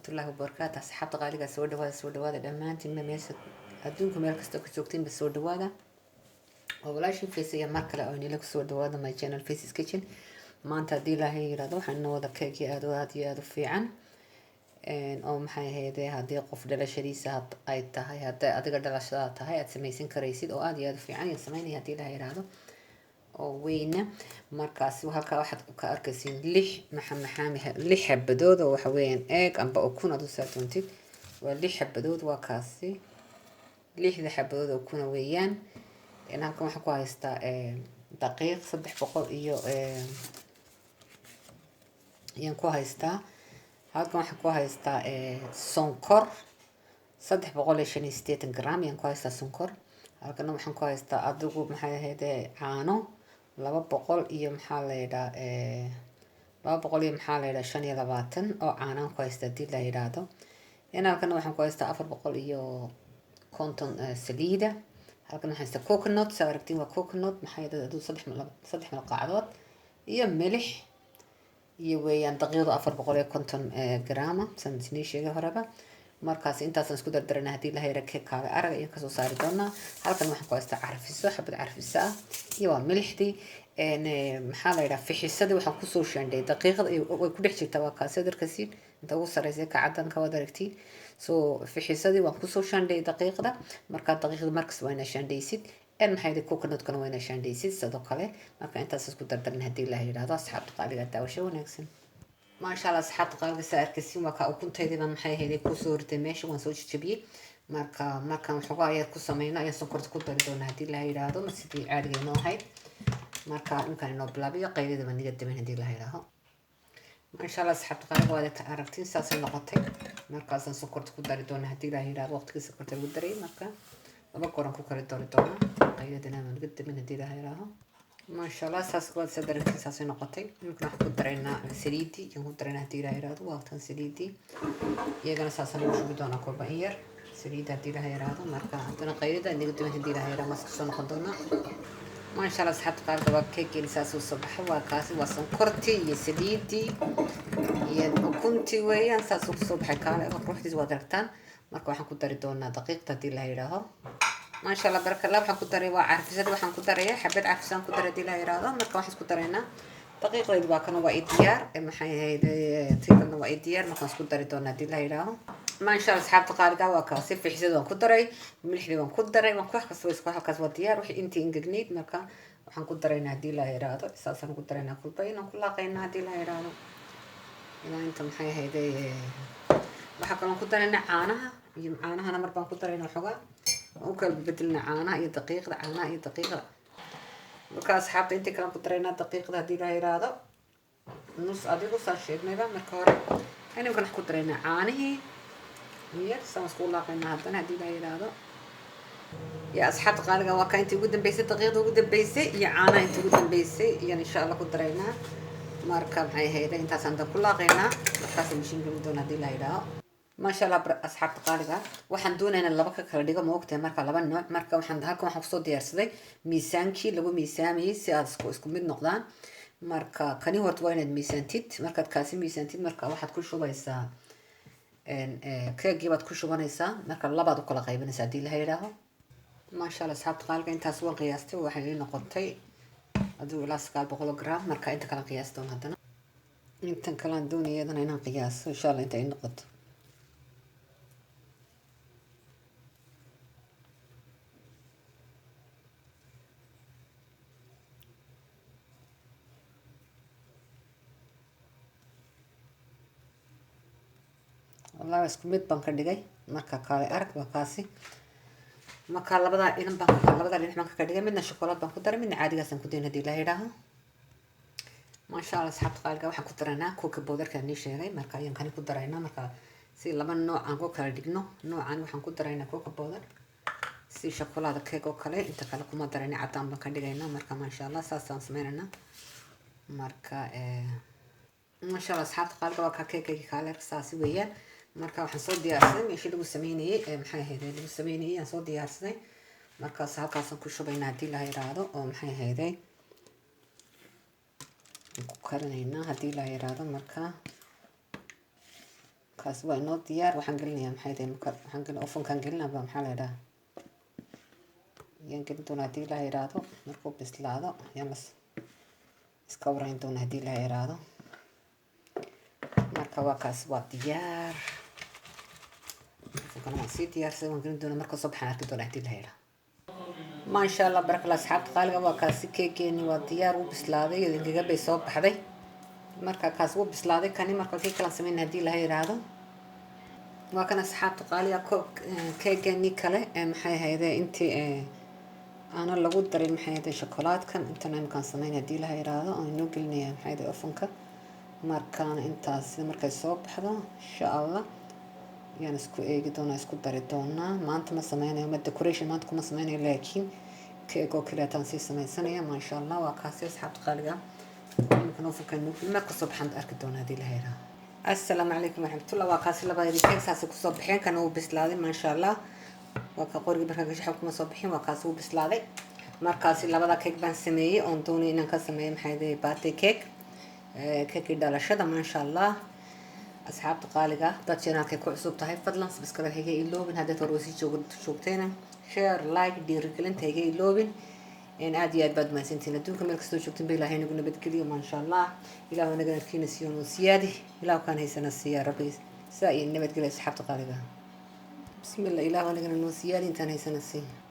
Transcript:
الله وبركاته. أصحاب غالية سود هذا دمانتي ما ميسد أدونكم مالك استوكتين بالسود هذا ولا شيء في سيا ماركة أو إني لك سود هذا ما يجينا الفيسيس كيتشن ما أنت دي له هي رضو حنو ذا كيكي هادو في عن إن أم حي هذي هادي قف دل شريسة أي تهاي هذا أدي قدر الأشياء تهاي أتسميسين كريسيد أو أدي هذا في عن يسميني هادي له هي رضو وين markaas halkaa waxaad ka arkaysiin lix xabadood oo waxa weeyaan eeg amba ukun aad u saartoontid waa lix xabadood waa kaasi lixda xabadood oo ukuna weeyaan halkan waxaan ku haystaa daqiiq 300 iyo ayaan ku haystaa halkan waxaan ku haystaa sonkor 385 gram ayaan ku haystaa sonkor halkan waxaan ku haystaa adigu maxay ahayd caano 200 iyo maxaa la yiraahdaa 200 iyo maxaa la yiraahdaa 25 oo caanaan ku haysta dii la yiraahdo halkan waxaan ku haystaa 400 iyo konton saliida halkan waxaan haystaa coconut saartiin waa coconut maxay yiraahdaa 3 malqacdood iyo milix iyo weeyaan daqiiqdo 450 gram sanadii sheegay horeba markaas intaas isku dardarana hadii la hayra keek kale arag iyo ka soo saari doona halkan waxaan ku haystaa carfiso xabad carfiso ah iyo waa milixdi maxaa la yiraahdaa fixisadii waxaan ku soo shaandhay daqiiqad ay ku dhex jirtaa waa kaas darkasiin inta ugu sareysay ka cadan ka wada aragtiin soo fixisadii waan ku soo shaandhay daqiiqada marka daqiiqada markas waa ina shaandhaysid maxay ku kanadkana waa ina shaandhaysid sidoo kale marka intaas isku dardarana hadii la yiraahdo asxaabta qaaliga daawasho wanaagsan ما شاء الله صحات قلبي سائر كسيم وكا وكنت هذي من حي هذي كسور تمشي ونسوي شبيه marka waxaa ayaa ku sameeyna ayaa sonkorta ku dari doona hadii la yiraahdo ma sidii caadiga noo hayd marka inkan inoo bilaabiyo qaybada maniga daban hadii la yiraahdo ma sha Allah saxabta qaybada wada ka aragtiin saas ay noqotay markaas sonkorta ku dari doona hadii la yiraahdo waqtiga sonkorta lagu daray marka laba koran ku kala dari doona qaybada maniga daban hadii la yiraahdo ما شاء الله ساس قد صدرت ساس نقطي يمكن أحط درينا سريدي يمكن درينا هديرة هيرادو وقتها سريدي يجنا ساسا نشوف بدون أكل بهير سريدة هديرة هيرادو مركا عندنا قيدة إني قدام هديرة هيرا مسكسون قدونا ما شاء الله سحبت قارد وكيك لساس الصبح وكاسي وسنكرتي يسريدي وكنتي ويا ساس الصبح كان روح تزوا درتان مركا وحن كنت دريدونا دقيقة هديرة هيراها ما شاء الله بارك الله waxaan ku daray waa carfisad waxaan ku daray xabad carfisan ku daray dilaa yiraahdo marka waxaan isku darayna daqiiqadeed waa kana waa diyaar maxay ahayd tiirna waa diyaar markaan isku dari doona dilaa yiraahdo ma sha Allah asxaabta qaaliga waa ka si fiixsad waan ku daray milixdi waan ku daray waan ku wax kasta isku halkaas waa diyaar wixii intii ingegneed marka waxaan ku darayna dilaa yiraahdo isaasan ku darayna kulbayna ku laaqayna dilaa yiraahdo ilaa inta maxay ahayd waxa kale ku darayna caanaha mar baan ku darayna xogaa وكل بدلنا عاناء دقيقة عاناء دقيقة وكاس حاط انت كلام قدرينا دقيقة هدي لا يرادا نص أديكو ساشيد نيبا مركوري يعني ممكن نحكو درينا عانه هي سامس قول لاقينا هدنا هدي لا يرادا يا أصحاب غالقة واكا انت قدام بيسي دقيقة قدام بيسي يا عاناء انت قدام بيسي يعني إن شاء الله قدرينا مركب هاي هيدا انت ساندا كل لاقينا مركز مشين قمدون هدي لا يرادا ما شاء الله أصحاب قارقة waxaan doonaynaa laba ka kala dhigo moogtay marka laba nooc marka waxaan halkan waxaan ku soo diyaarsaday miisaankii lagu miisaamay si aad isku mid noqdaan marka kani horta waa inaad miisaantid markaad kaasi miisaantid marka waxaad ku shubaysaa keegii baad ku shubanaysaa marka labaad u kala qaybinaysaa hadii la yiraahdo ma sha Allah asxaab qaalka intaas waan qiyaastay waxay ii noqotay adigu ilaa 900 gram marka inta kala qiyaastoon hadana inta kala doonayadana inaan qiyaaso insha Allah inta ay noqoto والله اسكو ميد بان كدغاي marka kale arag waa kaasi marka labada dhinac baan ka dhigay midna shokolaad baan ku daray midna caadigaas ku deynaa hadii la yiraahdo ma sha Allah asxaabta qaaliga waxaan ku daranaa cocoa powder ka nii sheegay marka ayaan kan ku daraynaa marka si laba nooc aan ku kala dhigno noocan waxaan ku daraynaa cocoa powder si shokolaad keeg oo kale inta kale kuma daraynaa cadaan baan ka dhigaynaa marka ma sha Allah saasaan sameeynaa marka ma sha Allah asxaabta qaaliga waa ka keeg kale saasi weeyaan marka waxaan soo diyaarsaday meeshii lagu sameeyay maxay ahayd lagu sameeyay aan soo diyaarsaday markaas halkaas ku shubaynaa hadii la yiraahdo oo maxay ahayd ku karinayna hadii la yiraahdo marka kaas waa inoo diyaar. waxaan gelinayaa maxay tahay waxaan gelin ofankaan gelinaaba maxaa la yidhaha yaan gelin doonaa haddii la yiraahdo. markuu bislaado yaan iska warayn doonaa haddii la yiraahdo. marka waa kaas waa diyaar. ofankan waan sii diyaarsaday waan gelin doonaa. marka soo baxaan arki doonaa haddii la yiraahdo. maasha allah barakala asxaabta qaaliga waa kaasi keegeeni waa diyaar wuu bislaaday idinkaga bay soo baxday. marka kaas wuu bislaaday kani marka kii kalan sameyn haddii la yiraahdo. waa kan asxaabta qaaliga keegeeni kale maxay ahaydee intii aana lagu darin maxay ahaydee shokolaadkan intan imkaan sameyn haddii la yiraahdo aan inoo gelinayaa maxay ahaydee ofanka. markaana intaas markay soo baxdo insha allah yaan isku eegi doonaa isku dari doonaa. maanta ma sameynayo ma decoration maanta kuma sameynayo laakiin keeg oo kale taan sii sameysanaya. maasha allah waa kaasi asxaabta qaaliga imkan ofankan marka soo baxaan arki doonaa haddii la yiraahdo. السلام عليكم ورحمة الله. وكاسي لبا يريكين ساسي كصبحين كانوا بسلادي ما شاء الله. وكقولي بركة حكم صبحين وكاسو بسلادي. مركاسي لبا كيك بان سمية أنتوني إنك سمية محيدي باتي كيك. كيك دالشة ما شاء الله. أصحاب تقالقة تاتشينا كيك عصوب تهي فضلا سبسكرة هيجي اللوبن هذا تروسي شوقتين شير لايك ديركلين هيجي اللوبن إن عادي بعد ما سنتين أدوكم ملك ستو شوكتين بيلا هين قلنا بدكلي ما شاء الله. إلى هنا قلنا كين سيون وسيادي إلى كان هي سنة السيارة ربي سائل نبت قلنا سحبت قالبها. بسم الله إلى هنا قلنا سيادي إنت هي سنة السيارة.